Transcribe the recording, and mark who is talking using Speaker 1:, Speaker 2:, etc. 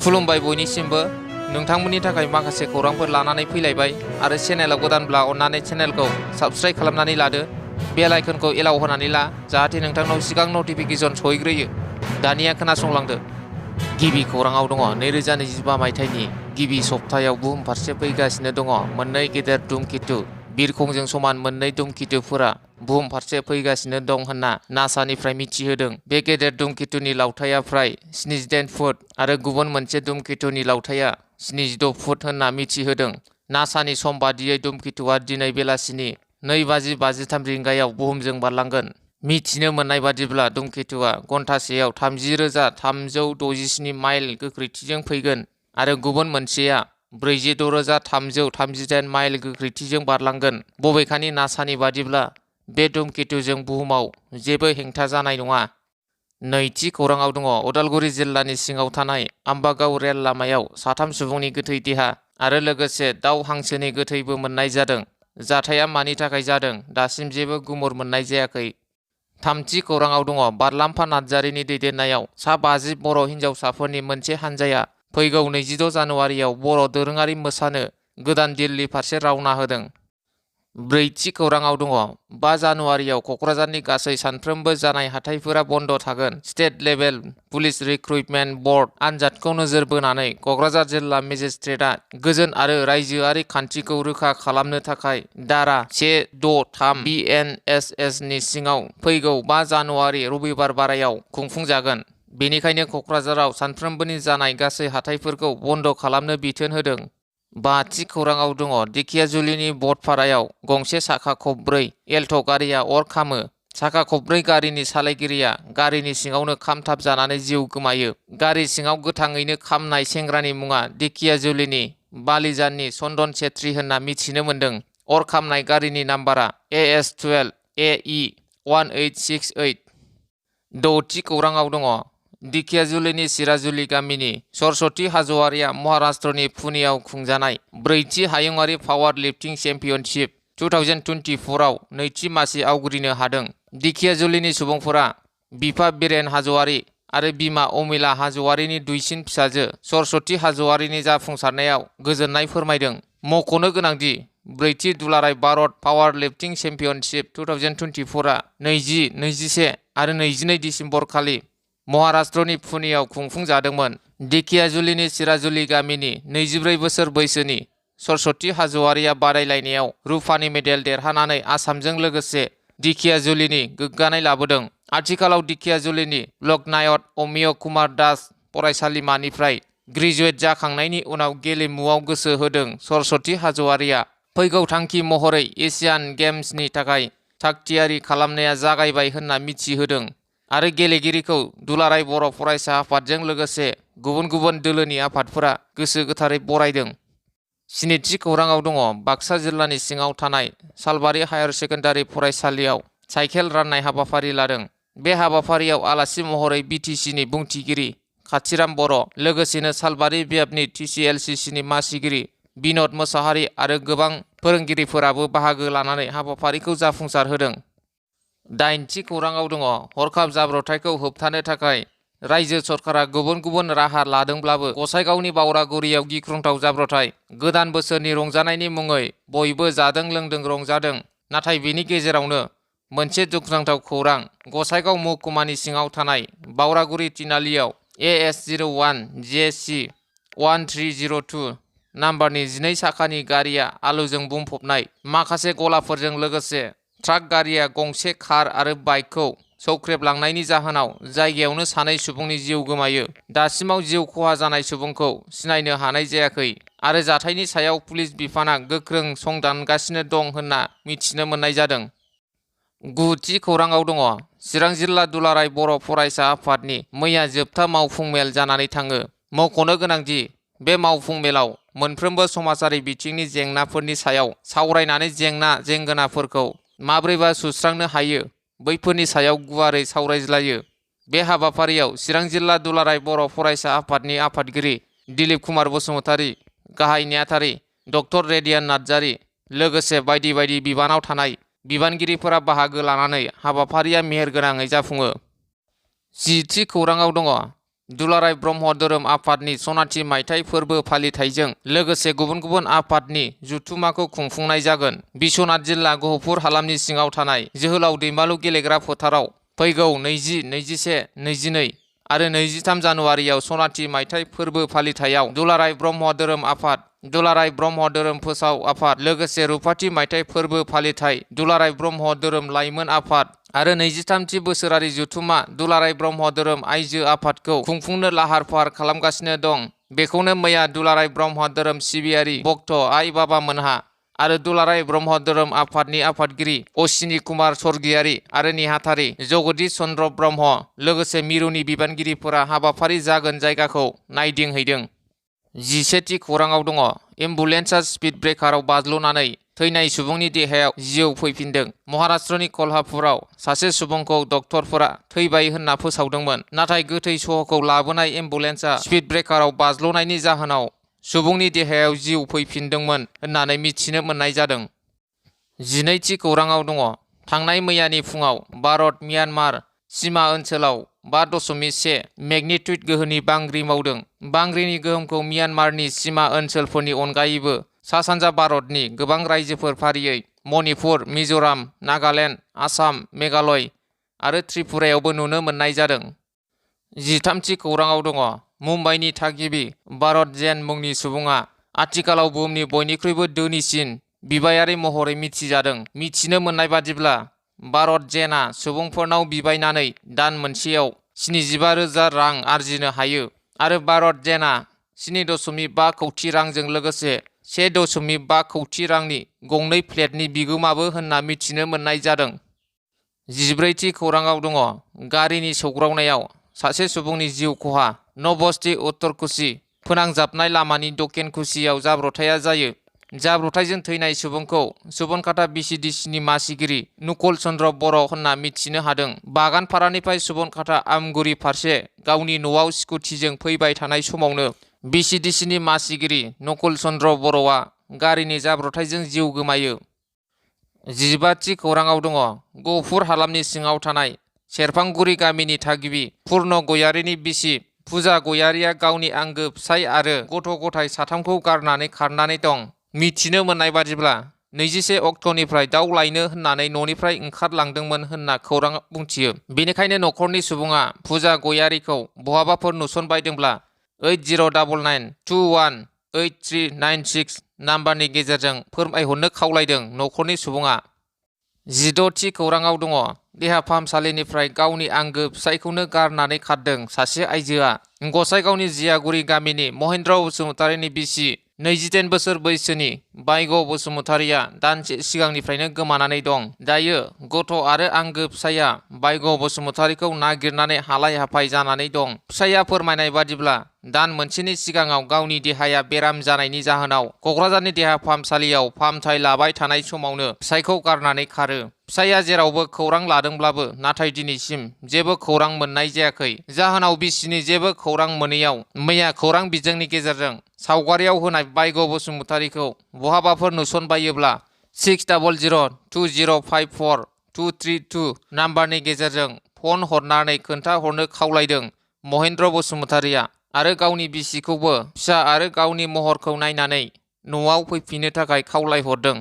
Speaker 1: खुलुमबाय बयनिसिमबो नोंथांमोननि थाखाय माखासे खौरांफोर लानानै फैलायबाय आरो चेनेलाव गोदानब्ला अन्नानै चेनेलखौ साबस्क्राइब खालामनानै लादो बेल आइकनखौ एलाव होनानै ला जाहाथे नोंथांनाव सिगां नटिफिकेसन सहैग्रोयो। दानिया खोनासंलांदो। गिबि खौराङाव दङ 2025 मायथाइनि गिबि सप्तायाव बुहुम फारसे फैगासिनो दङ मोननै गेदेर धुमकेतु। बिरखंजों समान मोननै धुमकेतुफोरा बुहुम फारसे फैगासिनो दं होनना नासानिफ्राय मिथिहोदों। बे गेदेर धुमकेतुनि लावथाइया फ्राय 78 फुट आरो गुबुन मोनसे धुमकेतुनि लावथाइया 76 फुट होनना मिथिहोदों। नासानि सम बादियै धुमकेतुआ दिनै बेलासिनि 2:53 रिंगायाव बुहुमजों बारलांगोन। मिथिनो मोननाय बादिब्ला धुमकेतुआ घन्टासेयाव 30,367 माइल गोख्रैथिजों फैगोन आरो गुबुन मोनसेया 46,338 माइल गोख्रैथिजों बारलांगोन। बबेखानि नासानि बादिब्ला बे धुमकेतुजों बुहुमाव जेबो हेंथा जानाय नङा। नैथि खौराङाव दङ उदालगुरि जिल्लानि सिङाव थानाय आम्बागाव रेल लामायाव 3 सुबुंनि गोथै देहा आरो लोगोसे दाउ हांसोनि गोथैबो मोननाय जादों। जाथाया मानि थाखाय जादों दासिम जेबो गुमुर मोननाय जायाखै। थामथि खौराङाव दङ बारलाम्फा नार्जारिनि दैदेननायाव सा 50 बर' हिन्जावसाफोरनि मोनसे हानजाया फैगौ 26 जानुवारियाव बर' दोरोङारि मोसानो गोदान दिल्ली फारसे रावना होदों। ब्रैथि खौराङाव दङ 5 जानुवारियाव क'क्राझारनि गासै सानफ्रोमबो जानाय हाथाइफोरा बन्द थागोन। State level police recruitment board आनजादखौ नोजोर बोनानै क'क्राझार जिल्ला मेजिस्ट्रेटआ गोजोन आरो रायजोआरि खान्थिखौ रोखा खालामनो थाखाय धारा 163 BNSS नि सिङाव फैगौ 5 जानुवारि रबिबार बारायाव खुंफुंजागोन। बेनिखायनो क'क्राझाराव सानफ्रोमबोनि जानाय गासै हाथाइफोरखौ बन्द खालामनो बिथोन होदों। बाथि खौराङाव दङ धेकियाजुलिनि बटपारायाव गंसे साखा खबब्रै एल्ट' गारिया अर खामो। साखा खबब्रै गारिनि सालायगिरिया गारिनि सिङावनो खामथाब जानानै जिउ गोमायो। गारि सिङाव गोथाङैनो खामनाय सेंग्रानि मुङा धेकियाजुलिनि बालिजाननि चन्दन छेत्री होनना मिथिनो मोन्दों। अर खामनाय गारिनि नाम्बारा AS12 AE 1868। द'थि खौराङाव दङ धेकियाजुलिनि सिराजुली गामिनि सरस्वती हाज'वारिया महाराष्ट्रनि पुनेआव खुंजानाय ब्रैथि हायुङारि पावार लिफ्टिं चेम्पियनशिप 2024 आव नैथि मासि आवग्रिनो हादों। धेकियाजुलिनि सुबुंफोरा बिफा बिरेन हाज'वारि आरो बिमा अमिला हाज'वारिनि दुइसिन फिसाजो सरस्वती हाज'वारिनि जाफुंसारनायाव गोजोननाय फोरमायदों। मख'नो गोनांदि ब्रैथि दुलाराय भारत पावार लिफ्टिं चेम्पियनशिप 2024 आ 20, 21 आरो 22 दिसेम्बर खालि महाराष्ट्रनि पुनेआव खुंफुंजादोंमोन। धेकियाजुलिनि सिराजुली गामिनि 24 बोसोर बैसोनि सरस्वती हाज'वारिया बादायलायनायाव रुफानि मेडेल देरहानानै आसामजों लोगोसे धेकियाजुलिनि गोग्गानाय लाबोदों। आथिखालाव धेकियाजुलिनि लकनायत अमिय कुमार दास फरायसालिमानिफ्राय ग्रेजुवेट जाखांनायनि उनाव गेलेमुआव गोसो होदों। सरस्वती हाज'वारिया फैगौ थांखि महरै एशियान गेम्सनि थाखाय थागथियारि खालामनाया जागायबाय होनना मिथिहोदों आरो गेलेगिरिखौ दुलाराय बर' फरायसा आफादजों लोगोसे गुबुन गुबुन दोलोनि आफादफोरा गोसो गोथारै बरायदों। स्निथि खौराङाव दङ बाक्सा जिल्लानि सिङाव थानाय सालबारि हायार सेकेन्डारि फरायसालियाव साइकेल राननाय हाबाफारि लादों। बे हाबाफारियाव आलासि महरै BTC नि बुंथिगिरि खाथिराम बर' लोगोसेनो सालबारि बियाबनि TCLCC नि मासिगिरि बिन'द मोसाहारि आरो गोबां फोरोंगिरिफोराबो बाहागो लानानै हाबाफारिखौ जाफुंसार होदों। दाइनथि खौराङाव दङ हरखाब जाब्रबथायखौ होबथानो थाखाय रायजो सरकारा गुबुन गुबुन राहा लादोंब्लाबो गसाइगावनि बावरागुरियाव गिख्रंथाव जाब्रबथाय। गोदान बोसोरनि रंजानायनि मुङै बयबो जादों लोंदों रंजादों। नाथाय बेनि गेजेरावनो मोनसे दुखुनांथाव खौरां गसाइगाव महकुमानि सिङाव थानाय बावरागुरि तिनालियाव AS01 JC 1302 नाम्बारनि 12 साखानि गारिया आलुजों बुंफबनाय माखासे गलाफोरजों लोगोसे ट्राक गारिया गंसे कार आरो बाइकखौ सौख्रेबलांनायनि जाहोनाव जायगायावनो 2 सुबुंनि जिउ गोमायो। दासिमाव जिउ खहा जानाय सुबुंखौ सिनायनो हानाय जायाखै आरो जाथायनि सायाव पुलिस बिफाना गोख्रों संदानगासिनो दं होनना मिथिनो मोननाय जादों। गुथि खौराङाव दङ चिरां जिल्ला दुलाराय बर' फरायसा आफादनि मैया जोबथा मावफुं मेल जानानै थाङो। मख'नो गोनांदि बे मावफुं मेलाव मोनफ्रोमबो समाजारि बिथिंनि जेंनाफोरनि सायाव सावरायनानै जेंनाफोरखौ माब्रैबा सुस्रांनो हायो बैफोरनि सायाव गुवारै सावरायज्लायो। बे हाबाफारियाव चिरां जिल्ला दुलाराय बर' फरायसा आफादनि आफादगिरि दिलीप कुमार बसुमतारी, गाहाय नेहाथारि डक्टर रेडियान नार्जारी लोगोसे बायदि बायदि बिबानाव थानाय बिबानगिरिफोरा बाहागो लानानै हाबाफारिया मेहेरगोनाङै जाफुङो। 10थि खौराङाव दङ दुलाराय ब्रह्म धोरोम आफादनि सनाथि मायथाइ फोरबो फालिथायजों लोगोसे गुबुन गुबुन आफादनि जथुम्माखौ खुंफुंनाय जागोन। बिश्वनाथ जिल्ला गहपुर हालामनि सिङाव थानाय जोहोलाव दैमालु गेलेग्रा फोथाराव फैगौ 20, 21, 22 आरो 23 जानुवारियाव सनाथि मायथाइ फोरबो फालिथायाव दुलाराय ब्रह्म धोरोम आफाद, दुलाराय ब्रह्म धोरोम फोसाव आफाद, लोगोसे रुफाथि मायथाइ फोरबो फालिथाय, दुलाराय ब्रह्म धोरोम लाइमोन आफाद आरो 23थि बोसोरारि जथुम्मा दुलाराय ब्रह्म धोरोम आइजो आफादखौ खुंफुंनो लाहार फाहार खालामगासिनो दं। बेखौनो मैया दुलाराय ब्रह्म धोरोम सिबियारि भक्त आइ बाबामोनहा आरो दुलाराय ब्रह्म धोरोम आफादनि आफादगिरि अश्विनी कुमार स्वर्गियारि आरो नेहाथारि जगदीश चन्द्र ब्रह्म लोगोसे मिरुनि बिबानगिरिफोरा हाबाफारि जागोन जायगाखौ नायदिंहैदों। 11थि खौराङाव दङ। एम्बुलेन्सआ स्पिड ब्रेकाराव बाज्ल'नानै थैनाय सुबुंनि देहायाव जिउ फैफिनदों। महाराष्ट्रनि कल्हापुराव सासे सुबुंखौ डक्टरफोरा थैबाय होनना फोसावदोंमोन, नाथाय गोथै सह'खौ लाबोनाय एम्बुलेन्सआ स्पिड ब्रेकाराव बाज्ल'नायनि जाहोनाव सुबुंनि देहायाव जिउ फैफिनदोंमोन होननानै मिथिनो मोननाय जादों। 12थि खौराङाव दङ। थांनाय मैयानि फुङाव भारत म्यानमार सीमा ओनसोलाव 5.1 मेगनिट्युड गोहोनि बांग्रि मावदों। बांग्रिनि गोहोमखौ म्यानमारनि सीमा ओनसोलफोरनि अनगायैबो सा-सानजा भारतनि गोबां रायजोफोर फारियै मणिपुर, मिज'राम, नागालेन्ड, आसाम, मेघालय आरो त्रिपुरायावबो नुनो मोननाय जादों। 13थि खौराङाव दङ। मुम्बाइनि थागिबि भारत जेन मुंनि सुबुङा आथिखालाव बुहुमनि बयनिख्रुइबो धोनिसिन बिबायारि महरै मिथिजादों। मिथिनो मोननाय बादिब्ला भारत जेनआ सुबुंफोरनाव बिबायनानै दान मोनसेयाव 75,000 रां आरजिनो हायो आरो भारत जेनआ 7.5 कौटि रांजों लोगोसे 1.5 कौटि रांनि गंनै फ्लेटनि बिगोमाबो होनना मिथिनो मोननाय जादों। 14थि खौराङाव दङ। गारिनि सौग्रावनायाव सासे सुबुंनि जिउ खहा। नबस्ति उत्तर कुशी फोनांजाबनाय लामानि दकेनकुसियाव जाब्रबथाया जायो। जाब्रबथायजों थैनाय सुबुंखौ सुबनखाता बिसिडिसिनि मासिगिरि नुकुल चन्द्र बर' होनना मिथिनो हादों। बागानपारानिफ्राय सुबनखाता आमगुरि फारसे गावनि न'आव स्कुटिजों फैबाय थानाय समावनो बिसिडिसिनि मासिगिरि नुकुल चन्द्र बर'आ गारिनि जाब्रबथायजों जिउ गोमायो। 15थि खौराङाव दङ। गहपुर हालामनि सिङाव थानाय सेरफांगुरि गामिनि थागिबि पुर्ण गयारिनि बिसि फुजा गयारिया गावनि आंगो फिसाय आरो गथ' गथाय साथामखौ गारनानै खारनानै दं। मिथिनो मोननाय बादिब्ला 21 अक्ट'निफ्राय दाउ लायनो होननानै न'निफ्राय ओंखारलांदोंमोन होनना खौरां बुंथियो। बेनिखायनो न'खरनि सुबुङा फुजा गयारिखौ बहाबाफोर नुसनबायदोंब्ला 8099218396 नाम्बारनि गेजेरजों फोरमायहरनो खावलायदों न'खरनि सुबुङा। 16थि खौराङाव दङ। देहा फाहामसालिनिफ्राय गावनि आंगो फिसायखौनो गारनानै खारदों सासे आइजोआ। गसाइगावनि जियागुरि गामिनि महेन्द्र बसुमतारिनि बिसि 28 बोसोर बैसोनि बायग' बसुमतारिया दानसे सिगांनिफ्रायनो गोमानानै दं। दायो गथ' आरो आंगो फिसायआ बायग' बसुमतारिखौ नागिरनानै हालाय हाफाय जानानै दं। फिसायआ फोरमायनाय बादिब्ला दान मोनसेनि सिगाङाव गावनि देहाया बेराम जानायनि जाहोनाव क'क्राझारनि देहा फाहामसालियाव फाहामथाय लाबाय थानाय समावनो फिसायखौ गारनानै खारो। फिसायआ जेरावबो खौरां लादोंब्लाबो नाथाय दिनैसिम जेबो खौरां मोननाय जायाखै। जाहोनाव बिसिनि जेबो खौरां मोनैयाव मैया खौरां बिजोंनि गेजेरजों सावगारियाव होनाय बायग' बसुमतारिखौ बहाबाफोर नुसनबायोब्ला 600020542232 नाम्बारनि गेजेरजों फन हरनानै खोन्थाहरनो खावलायदों महेन्द्र बसुमतारिया आरो गावनि बिसिखौबो फिसा आरो गावनि महरखौ नायनानै न'आव फैफिननो थाखाय खावलायहरदों।